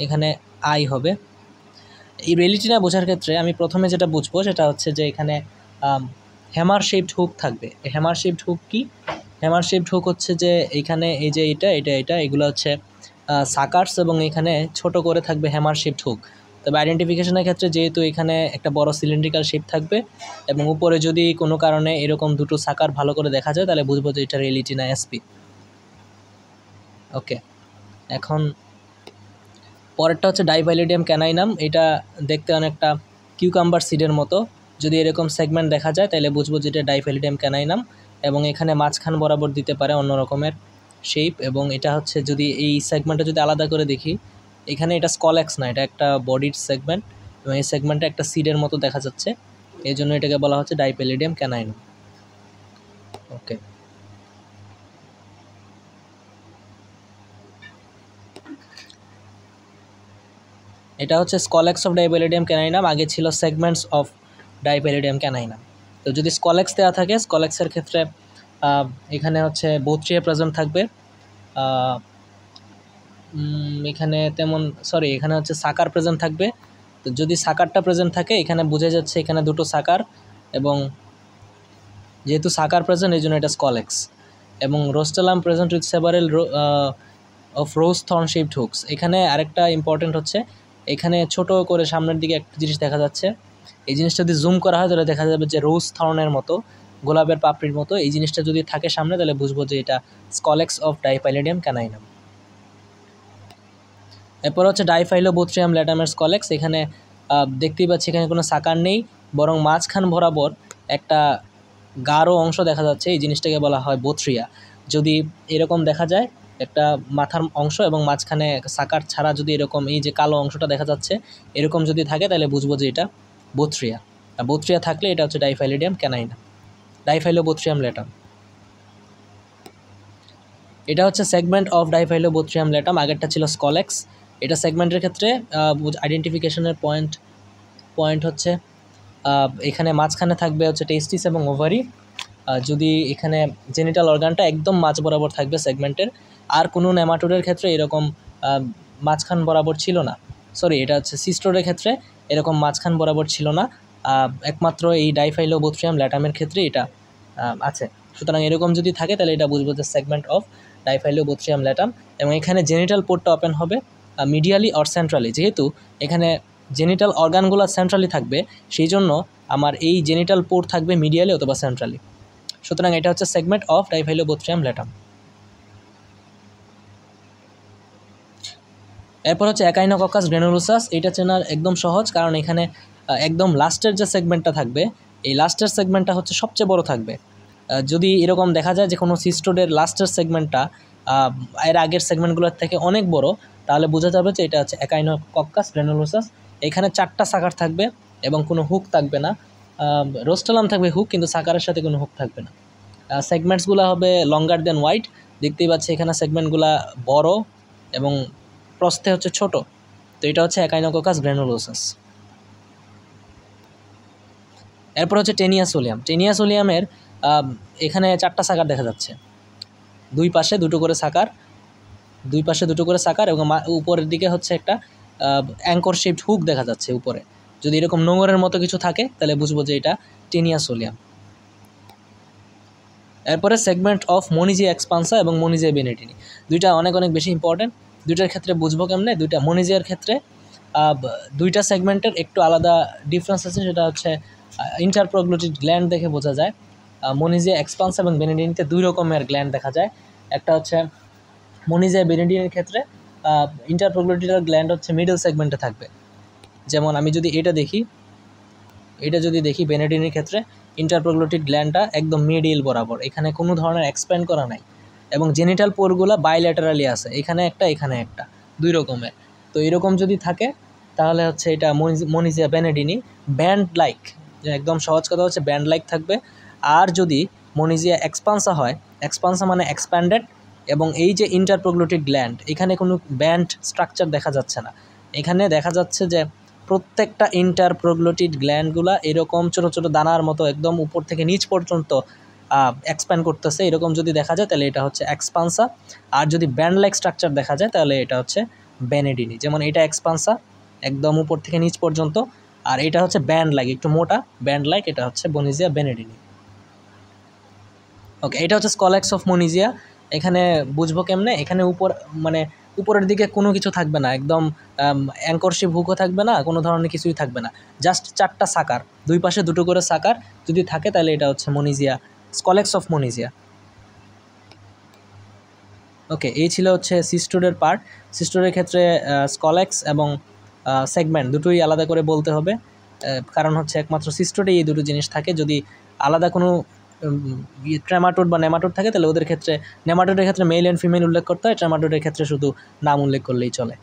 এখানে আই হবে। এই রেলিটিনা বোঝার ক্ষেত্রে আমি প্রথমে যেটা বুঝবো সেটা হচ্ছে যে এখানে হ্যামার শেপড হুক থাকবে। হ্যামার শেপড হুক কি? হ্যামার শেপড হুক হচ্ছে যে এইখানে এই যে এটা এগুলো হচ্ছে সাকার্স এবং এখানে ছোট করে থাকবে হ্যামার শেপড হুক। তবে আইডেন্টিফিকেশনের ক্ষেত্রে যেহেতু এখানে একটা বড় সিলিন্ড্রিক্যাল শেপ থাকবে এবং উপরে যদি কোনো কারণে এরকম দুটো সাকার ভালো করে দেখা যায় তাহলে বুঝবো যে এটা রেলিটিনা এসপি। ওকে, এখন পরেরটা হচ্ছে ডাইভাইলিডিয়াম ক্যানাইনাম। এটা দেখতে অনেকটা কিউকাম্বার সিডের মতো। যদি এরকম সেগমেন্ট দেখা যায় তাহলে বুঝবো যে এটা ডাইভাইলিডিয়াম ক্যানাইনাম এবং এখানে মাঝখান বরাবর দিতে পারে অন্য রকমের শেপ। এবং এটা হচ্ছে যদি এই সেগমেন্টটা যদি আলাদা করে দেখি, এখানে এটা স্কলেক্স না, এটা একটা বডির সেগমেন্ট এবং এই সেগমেন্টটা একটা সিডের মতো দেখা যাচ্ছে, এই জন্য এটাকে বলা হচ্ছে ডাইভাইলিডিয়াম ক্যানাইনাম। ওকে, এটা হচ্ছে স্কলেক্স অফ ডাইভাইলিডিয়াম ক্যানাইনাম, আগে ছিল সেগমেন্টস অফ ডাইভাইলিডিয়াম ক্যানাইনাম। তো যদি স্কলেক্স দেওয়া থাকে, স্কলেক্সের ক্ষেত্রে এখানে হচ্ছে বোথ্রিয়া প্রেজেন্ট থাকবে। এখানে এখানে হচ্ছে সাকার প্রেজেন্ট থাকবে। তো যদি সাকারটা প্রেজেন্ট থাকে এখানে বোঝা যাচ্ছে এখানে দুটো সাকার, এবং যেহেতু সাকার প্রেজেন্ট এই জন্য এটা স্কলেক্স। এবং rostellum present with several of rose thorn shaped hooks. এখানে আরেকটা ইম্পর্টেন্ট হচ্ছে এখানে ছোট করে সামনের দিকে একটা জিনিস দেখা যাচ্ছে। এই জিনিসটা যদি জুম করা হয় তাহলে দেখা যাবে যে রোজ থর্নের মতো, গোলাপের পাপড়ির মতো। এই জিনিসটা যদি থাকে সামনে তাহলে বুঝবো যে এটা স্কলেক্স অফ ডাইভাইলিডিয়াম ক্যানাইনাম। এরপর হচ্ছে ডাইফাইলোবোথ্রিয়াম ল্যাটামের স্কলেক্স। এখানে দেখতেই পাচ্ছি এখানে কোনো সাকার নেই, বরং মাঝখান বরাবর একটা গাঢ় অংশ দেখা যাচ্ছে, এই জিনিসটাকে বলা হয় বোথ্রিয়া। যদি এরকম দেখা যায় একটা মাথার অংশ এবং মাঝখানে সাকার ছাড়া যদি এরকম এই যে কালো অংশটা দেখা যাচ্ছে এরকম যদি থাকে তাহলে বুঝবো যে এটা বোথ্রিয়া। আর বোথ্রিয়া থাকলে এটা হচ্ছে ডাইফাইলিডিয়াম ক্যানাইনাম, ডাইফাইলোবোথ্রিয়াম ল্যাটাম। এটা হচ্ছে সেগমেন্ট অফ ডাইফাইলোবোথ্রিয়াম ল্যাটাম, আগেরটা ছিল স্কলেক্স। এটা সেগমেন্টের ক্ষেত্রে আইডেন্টিফিকেশনের পয়েন্ট হচ্ছে এখানে মাঝখানে থাকবে হচ্ছে টেস্টিস এবং ওভারি। যদি এখানে জেনিটাল অর্গানটা একদম মাঝ বরাবর থাকবে সেগমেন্টের। আর কোনো নেমাটোডের ক্ষেত্রে এরকম মাঝখান বরাবর ছিল না, এটা হচ্ছে সিস্টোডের ক্ষেত্রে এরকম মাঝখান বরাবর ছিল না, একমাত্র এই ডাইফাইলোবোথ্রিয়াম ল্যাটামের ক্ষেত্রে এটা আছে। সুতরাং এরকম যদি থাকে তাহলে এটা বুঝবো যে সেগমেন্ট অফ ডাইফাইলোবোথ্রিয়াম ল্যাটাম। এবং এখানে জেনিটাল পোর্টটা ওপেন হবে মিডিয়ালি অর সেন্ট্রালি। যেহেতু এখানে জেনিটাল অর্গানগুলো সেন্ট্রালি থাকবে সেই জন্য আমার এই জেনিটাল পোর্ট থাকবে মিডিয়ালি অথবা সেন্ট্রালি। সুতরাং এটা হচ্ছে সেগমেন্ট অফ ডাইফাইলোবোথ্রিয়াম ল্যাটাম। এরপর হচ্ছে একাইনোকক্কাস গ্র্যানুলোসাস। এটা চেনার একদম সহজ, কারণ এখানে একদম লাস্টের যে সেগমেন্টটা থাকবে এই লাস্টের সেগমেন্টটা হচ্ছে সবচেয়ে বড় থাকবে। যদি এরকম দেখা যায় যে কোনো সিস্টোডের লাস্টের সেগমেন্টটা এর আগের সেগমেন্টগুলোর থেকে অনেক বড়, তাহলে বোঝা যাবে যে এটা হচ্ছে একাইনোকক্কাস গ্র্যানুলোসাস। এখানে 4টা সাকার থাকবে এবং কোনো হুক থাকবে না। রোস্টালাম থাকবে হুক, কিন্তু সাকারের সাথে কোনো হুক থাকবে না। সেগমেন্টসগুলো হবে লঙ্গার দেন ওয়াইড। দেখতেই পাচ্ছি এখানে সেগমেন্টগুলো বড় এবং প্রস্থে হচ্ছে ছোট। তো এটা হচ্ছে একাইনোকক্কাস গ্র্যানুলোসাস। এরপর হচ্ছে টেনিয়াসোলিয়াম। টেনিয়াসোলিয়ামের এখানে 4টা সাকার দেখা যাচ্ছে, দুই পাশে দুটো করে সাকার এবং উপরের দিকে হচ্ছে একটা অ্যাঙ্কর শেপড হুক দেখা যাচ্ছে উপরে। যদি এরকম নোঙরের মতো কিছু থাকে তাহলে বুঝবো যে এটা টেনিয়াসোলিয়াম। এরপরে সেগমেন্ট অফ মনিজিয়া এক্সপান্সা এবং মনিজিয়া বেনেডিনি, দুইটা অনেক বেশি ইম্পর্টেন্ট। দুইটার ক্ষেত্রে বুঝবো কেমনে? মনিজিয়ার ক্ষেত্রে দুইটা সেগমেন্টের একটু আলাদা ডিফারেন্স আছে, সেটা হচ্ছে ইন্টারপ্রোগ্লুটিড গ্ল্যান্ড দেখে বোঝা যায়। মনিজিয়া এক্সপান্সা এবং বেনেডিনিতে 2 রকমের গ্ল্যান্ড দেখা যায়। একটা হচ্ছে মনিজিয়া বেনেডিনির ক্ষেত্রে ইন্টারপ্রোগ্লুটিডাল গ্ল্যান্ড হচ্ছে মিডল সেগমেন্টে থাকবে। যেমন আমি যদি এটা যদি দেখি বেনেডিনির ক্ষেত্রে ইন্টারপ্রোগ্লুটিড গ্ল্যান্ডটা একদম মিডিল বরাবর, এখানে কোনো ধরনের এক্সপ্যান্ড করা নাই এবং জেনিটাল পোরগুলো বাইল্যাটারালি আছে, এখানে একটা 2 রকমের। তো এরকম যদি থাকে তাহলে হচ্ছে এটা মনিজিয়া বেনেডিনি। ব্যান্ড লাইক, একদম সহজ কথা হচ্ছে ব্যান্ড লাইক থাকবে। আর যদি মনিজিয়া এক্সপান্সা হয়, এক্সপান্সা মানে এক্সপ্যান্ডেড, এবং এই যে ইন্টারপ্রোগ্লুটিড গ্ল্যান্ড এখানে কোনো ব্যান্ড স্ট্রাকচার দেখা যাচ্ছে না। এখানে দেখা যাচ্ছে যে প্রত্যেকটা ইন্টারপ্রোগ্লুটিড গ্ল্যান্ডগুলো এরকম ছোটো ছোটো দানার মতো একদম উপর থেকে নিচ পর্যন্ত এক্সপ্যান্ড করতেছে। এরকম যদি দেখা যায় তাহলে এটা হচ্ছে এক্সপান্সা। আর যদি ব্যান্ড লাইক স্ট্রাকচার দেখা যায় তাহলে এটা হচ্ছে বেনেডিনি। যেমন এটা এক্সপান্সা একদম উপর থেকে নিচ পর্যন্ত, আর এটা হচ্ছে ব্যান্ড লাইক, একটু মোটা ব্যান্ড লাইক, এটা হচ্ছে বনিজিয়া বেনেডিনি। ওকে, এটা হচ্ছে স্কলেক্স অফ মনিজিয়া। এখানে বুঝবো কেমনে, এখানে মানে উপরের দিকে কোনো কিছু থাকবে না, একদম অ্যাঙ্করশিপ হুকও থাকবে না, কোনো ধরনের কিছুই থাকবে না, জাস্ট 4টা সাকার, দুই পাশে 2টো করে সাকার যদি থাকে তাহলে এটা হচ্ছে মনিজিয়া, স্কলেক্স অফ মনিজিয়া। ওকে, এই ছিল হচ্ছে সিস্টোডের পার্ট। সিস্টোডের ক্ষেত্রে স্কলেক্স এবং সেগমেন্ট দুটোই আলাদা করে বলতে হবে, কারণ হচ্ছে একমাত্র সিস্টোডে এই দুটো জিনিস থাকে। যদি আলাদা কোনো ট্রেমাটোড বা নেমাটোড থাকে তাহলে ওদের ক্ষেত্রে, নেমাটোডের ক্ষেত্রে মেল অ্যান্ড ফিমেল উল্লেখ করতে হয়, ট্রেমাটোডের ক্ষেত্রে শুধু নাম উল্লেখ করলেই চলে।